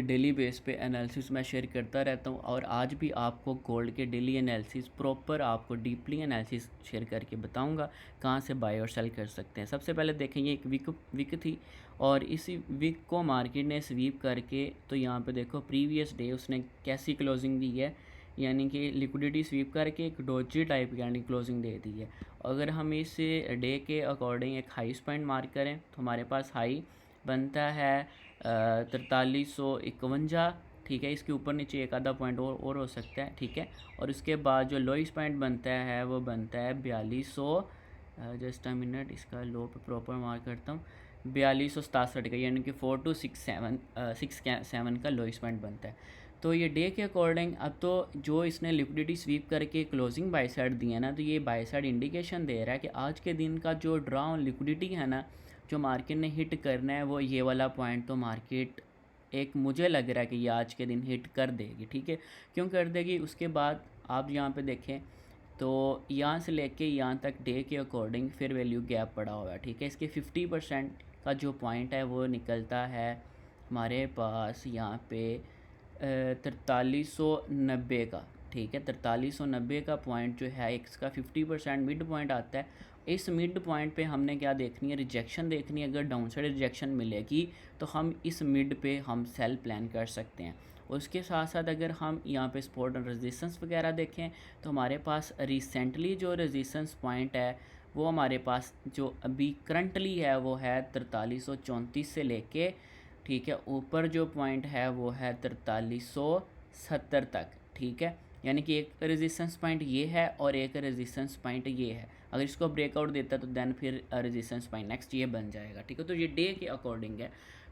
Daily base पे analysis मैं share करता रहता हूँ और आज भी आपको गोल्ड के डेली एनालिसिस प्रॉपर आपको डीपली एनालिसिस शेयर करके बताऊँगा कहाँ से बाय और सेल कर सकते हैं। सबसे पहले देखें, ये एक विक थी और इसी विक को मार्केट ने स्वीप करके, तो यहाँ पे देखो प्रीवियस डे उसने कैसी क्लोजिंग दी है, यानी कि लिक्विडिटी स्वीप करके एक डोजी टाइप यानी क्लोजिंग दे दी है। अगर हम इस डे के अकॉर्डिंग एक हाई पॉइंट मार्क करें तो हमारे पास हाई बनता है 4351। ठीक है, इसके ऊपर नीचे एक आधा पॉइंट और हो सकता है। ठीक है, और उसके बाद जो लोइस्ट पॉइंट बनता है वो बनता है 4200। जस्ट अ मिनट, इसका लो पे प्रॉपर मार्क करता हूँ, 4267 का, यानी कि 4267 का लोइस्ट पॉइंट बनता है। तो ये डे के अकॉर्डिंग अब तो जो इसने लिक्विडिटी स्वीप करके क्लोजिंग बाय साइड दी है ना, तो ये बाय साइड इंडिकेशन दे रहा है कि आज के दिन का जो ड्राउन लिक्विडिटी है ना, जो मार्केट ने हिट करना है वो ये वाला पॉइंट, तो मार्केट एक मुझे लग रहा है कि ये आज के दिन हिट कर देगी। ठीक है, क्यों कर देगी, उसके बाद आप यहाँ पे देखें तो यहाँ से लेके यहाँ तक डे के अकॉर्डिंग फिर वैल्यू गैप पड़ा हुआ है। ठीक है, इसके 50% का जो पॉइंट है वो निकलता है हमारे पास यहाँ पे 4390 का। ठीक है, 4390 का पॉइंट जो है इसका 50% मिड पॉइंट आता है। इस मिड पॉइंट पे हमने क्या देखनी है, रिजेक्शन देखनी है। अगर डाउन साइड रिजेक्शन मिलेगी तो हम इस मिड पे हम सेल प्लान कर सकते हैं। उसके साथ साथ अगर हम यहाँ पे सपोर्ट और रेजिस्टेंस वगैरह देखें तो हमारे पास रिसेंटली जो रेजिस्टेंस पॉइंट है वो हमारे पास जो अभी करंटली है वो है 4334 से लेके, ठीक है, ऊपर जो पॉइंट है वो है 4370 तक। ठीक है, यानी कि एक रेजिस्टेंस पॉइंट ये है और एक रेजिस्टेंस पॉइंट ये है। अगर इसको ब्रेकआउट देता है तो देन फिर रेजिस्टेंस पॉइंट नेक्स्ट ये बन जाएगा। ठीक है, तो ये डे के अकॉर्डिंग है।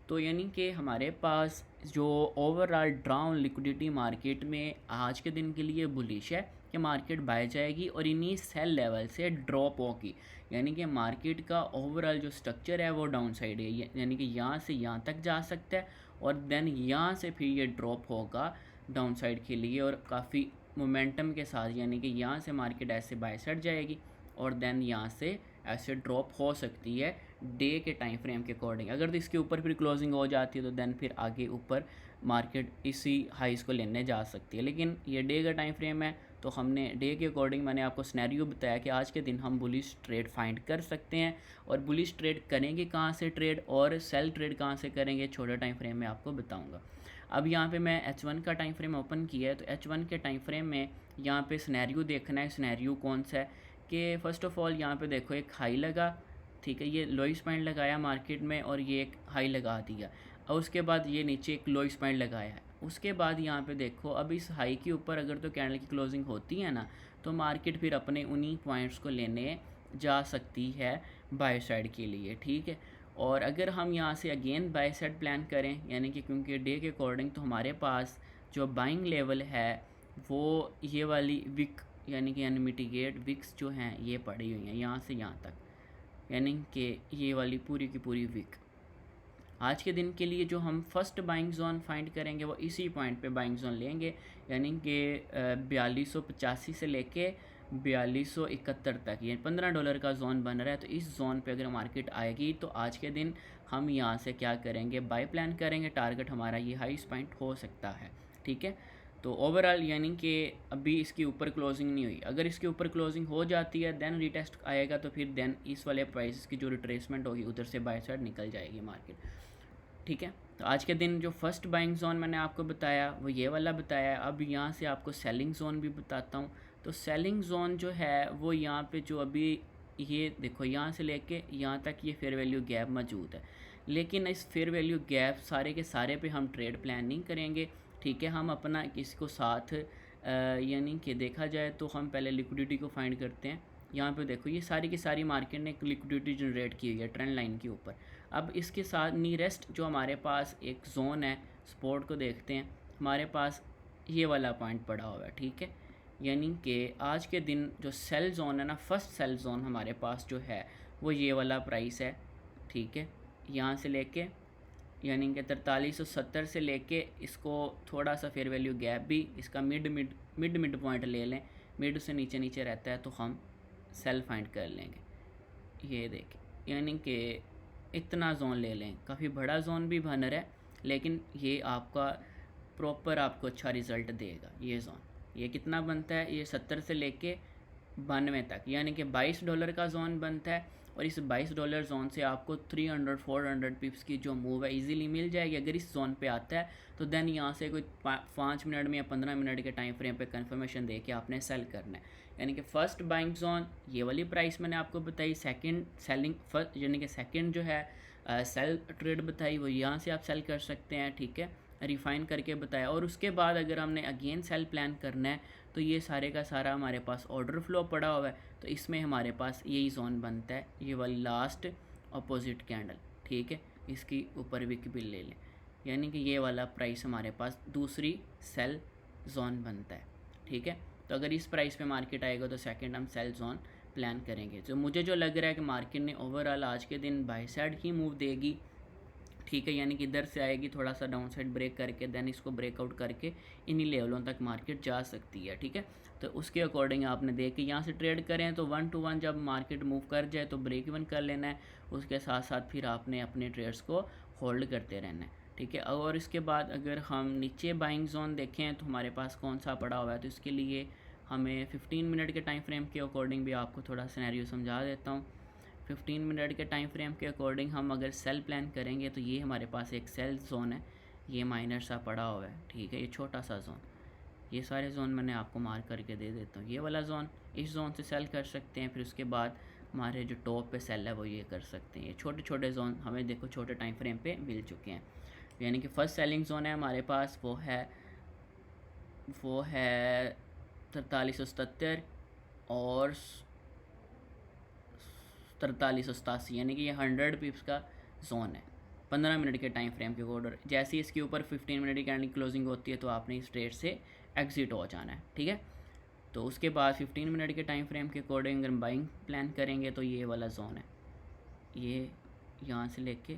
तो यानी कि हमारे पास जो ओवरऑल डाउन लिक्विडिटी मार्केट में आज के दिन के लिए बुलिश है कि मार्केट बाय जाएगी और इन्हीं सेल लेवल से ड्रॉप होगी। यानी कि मार्केट का ओवरऑल जो स्ट्रक्चर है वो डाउन साइड है, यानी कि यहाँ से यहाँ तक जा सकता है और देन यहाँ से फिर ये ड्रॉप होगा डाउन साइड के लिए और काफ़ी मोमेंटम के साथ, यानी कि यहाँ से मार्केट ऐसे बाय साइड जाएगी और देन यहाँ से ऐसे ड्रॉप हो सकती है डे के टाइम फ्रेम के अकॉर्डिंग। अगर तो इसके ऊपर फिर क्लोजिंग हो जाती है तो देन फिर आगे ऊपर मार्केट इसी हाइस को लेने जा सकती है। लेकिन ये डे का टाइम फ्रेम है तो हमने डे के अकॉर्डिंग मैंने आपको सिनेरियो बताया कि आज के दिन हम बुलिश ट्रेड फाइंड कर सकते हैं। और बुलिश ट्रेड करेंगे कहाँ से ट्रेड और सेल ट्रेड कहाँ से करेंगे छोटे टाइम फ्रेम में आपको बताऊँगा। अब यहाँ पे मैं H1 का टाइम फ्रेम ओपन किया है, तो H1 के टाइम फ्रेम में यहाँ पे सिनेरियो देखना है। सिनेरियो कौन सा है कि फ़र्स्ट ऑफ़ ऑल यहाँ पे देखो एक हाई लगा, ठीक है, ये लोइस्ट पॉइंट लगाया मार्केट में और ये एक हाई लगा दिया और उसके बाद ये नीचे एक लोइस्ट पॉइंट लगाया है। उसके बाद यहाँ पे देखो अब इस हाई के ऊपर अगर तो कैंडल की क्लोजिंग होती है ना तो मार्केट फिर अपने उन्हीं पॉइंट्स को लेने जा सकती है बाय साइड के लिए। ठीक है, और अगर हम यहाँ से अगेन बाय साइड प्लान करें, यानी कि क्योंकि डे के अकॉर्डिंग, तो हमारे पास जो बाइंग लेवल है वो ये वाली विक यानी कि अनमिटिगेट विक्स जो हैं ये पड़ी हुई हैं यहाँ से यहाँ तक, यानी कि ये वाली पूरी की पूरी विक। आज के दिन के लिए जो हम फर्स्ट बाइंग जोन फाइंड करेंगे वो इसी पॉइंट पे बाइंग जोन लेंगे, यानी कि 4285 से लेके 4271 तक, ये $15 का जोन बन रहा है। तो इस जोन पे अगर मार्केट आएगी तो आज के दिन हम यहाँ से क्या करेंगे, बाय प्लान करेंगे। टारगेट हमारा ये हाईएस्ट पॉइंट हो सकता है। ठीक है, तो ओवरऑल यानी कि अभी इसके ऊपर क्लोजिंग नहीं हुई, अगर इसके ऊपर क्लोजिंग हो जाती है देन रीटेस्ट आएगा तो फिर देन इस वाले प्राइसेस की जो रिट्रेसमेंट होगी उधर से बाय साइड निकल जाएगी मार्केट। ठीक है, तो आज के दिन जो फर्स्ट बाइंग जोन मैंने आपको बताया वो ये वाला बताया। अब यहाँ से आपको सेलिंग जोन भी बताता हूँ। तो सेलिंग जोन जो है वो यहाँ पे जो अभी ये देखो यहाँ से लेके यहाँ तक ये फेयर वैल्यू गैप मौजूद है, लेकिन इस फेयर वैल्यू गैप सारे के सारे पे हम ट्रेड प्लान नहीं करेंगे। ठीक है, हम अपना किसको साथ यानी कि देखा जाए तो हम पहले लिक्विडिटी को फाइंड करते हैं। यहाँ पे देखो ये सारी की सारी मार्केट ने एक लिक्विडिटी जनरेट की हुई है ट्रेंड लाइन के ऊपर। अब इसके साथ नियरेस्ट जो हमारे पास एक जोन है सपोर्ट को देखते हैं, हमारे पास ये वाला पॉइंट पड़ा हुआ है। ठीक है, यानी कि आज के दिन जो सेल जोन है ना, फर्स्ट सेल जोन हमारे पास जो है वो ये वाला प्राइस है। ठीक है, यहाँ से लेके यानी कि 4370 से लेके इसको थोड़ा सा फेयर वैल्यू गैप भी इसका मिड पॉइंट ले लें, मिड से नीचे नीचे रहता है तो हम सेल फाइंड कर लेंगे। ये देखें, यानी कि इतना जोन ले लें, काफ़ी बड़ा जोन भी बन रहा है लेकिन ये आपका प्रॉपर आपको अच्छा रिज़ल्ट देगा। ये जोन ये कितना बनता है, ये 70 से लेके 92 तक, यानी कि $22 का जोन बनता है। और इस $22 जोन से आपको 300-400 पिप्स की जो मूव है इजीली मिल जाएगी। अगर इस जोन पे आता है तो देन यहाँ से कोई 5 मिनट में या 15 मिनट के टाइम फ्रेम पे कंफर्मेशन दे के आपने सेल करना है। यानी कि फ़र्स्ट बाइंग जोन ये वाली प्राइस मैंने आपको बताई, सेकंड सेलिंग फर्स्ट यानी कि सेकंड जो है सेल ट्रेड बताई वो यहाँ से आप सेल कर सकते हैं, ठीक है, रिफ़ाइन करके बताया। और उसके बाद अगर हमने अगेन सेल प्लान करना है तो ये सारे का सारा हमारे पास ऑर्डर फ्लो पड़ा हुआ है, तो इसमें हमारे पास यही जोन बनता है, ये वाली लास्ट अपोजिट कैंडल, ठीक है। इसकी ऊपर विक बिल ले लें, यानी कि ये वाला प्राइस हमारे पास दूसरी सेल जोन बनता है, ठीक है। तो अगर इस प्राइस पे मार्केट आएगा तो सेकंड हम सेल जोन प्लान करेंगे। तो मुझे जो लग रहा है कि मार्केट ने ओवरऑल आज के दिन बाय साइड ही मूव देगी, ठीक है, यानी कि इधर से आएगी थोड़ा सा डाउन साइड ब्रेक करके, देन इसको ब्रेकआउट करके इन्हीं लेवलों तक मार्केट जा सकती है, ठीक है। तो उसके अकॉर्डिंग आपने देख के यहाँ से ट्रेड करें तो 1 to 1 जब मार्केट मूव कर जाए तो ब्रेक इवन कर लेना है, उसके साथ साथ फिर आपने अपने ट्रेड्स को होल्ड करते रहना है, ठीक है। और इसके बाद अगर हम नीचे बाइंग जोन देखें तो हमारे पास कौन सा पड़ा हुआ है, तो इसके लिए हमें 15 मिनट के टाइम फ्रेम के अकॉर्डिंग भी आपको थोड़ा सिनेरियो समझा देता हूँ। 15 मिनट के टाइम फ्रेम के अकॉर्डिंग हम अगर सेल प्लान करेंगे तो ये हमारे पास एक सेल जोन है, ये माइनर सा पड़ा हुआ है, ठीक है, ये छोटा सा जोन, ये सारे जोन मैंने आपको मार्क करके दे देता हूँ। ये वाला जोन, इस जोन से सेल कर सकते हैं, फिर उसके बाद हमारे जो टॉप पे सेल है वो ये कर सकते हैं। ये छोटे छोटे जोन हमें देखो छोटे टाइम फ्रेम पे मिल चुके हैं, यानी कि फर्स्ट सेलिंग जोन है हमारे पास वो है 4377 और 4387, यानी कि ये 100 पिप्स का जोन है 15 मिनट के टाइम फ्रेम के ऑर्डर। जैसे ही इसके ऊपर 15 मिनट की कैंडल क्लोजिंग होती है तो आपने इस ट्रेड से एग्जिट हो जाना है, ठीक है। तो उसके बाद 15 मिनट के टाइम फ्रेम के अकॉर्डिंग अगर बाइंग प्लान करेंगे तो ये वाला जोन है, ये यहाँ से लेके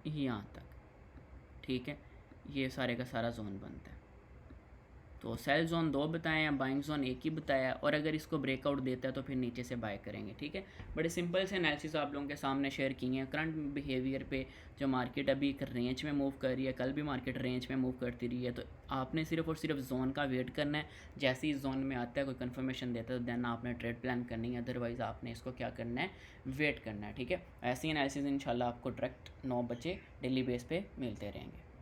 यहाँ तक, ठीक है, ये सारे का सारा जोन बनता है। तो सेल जोन 2 बताए हैं, बाइंग जोन 1 ही बताया, और अगर इसको ब्रेकआउट देता है तो फिर नीचे से बाय करेंगे, ठीक है। बड़े सिंपल से एनालिसिस आप लोगों के सामने शेयर किए हैं करंट बिहेवियर पे। जो मार्केट अभी एक रेंज में मूव कर रही है, कल भी मार्केट रेंज में मूव करती रही है, तो आपने सिर्फ और सिर्फ जोन का वेट करना है। जैसे ही जोन में आता है कोई कन्फर्मेशन देता है तो देन आपने ट्रेड प्लान करनी है, अदरवाइज़ आपने इसको क्या करना है, वेट करना है, ठीक है। ऐसी एनालिसिस इंशाल्लाह आपको डायरेक्ट 9 बजे डेली बेस पे मिलते रहेंगे।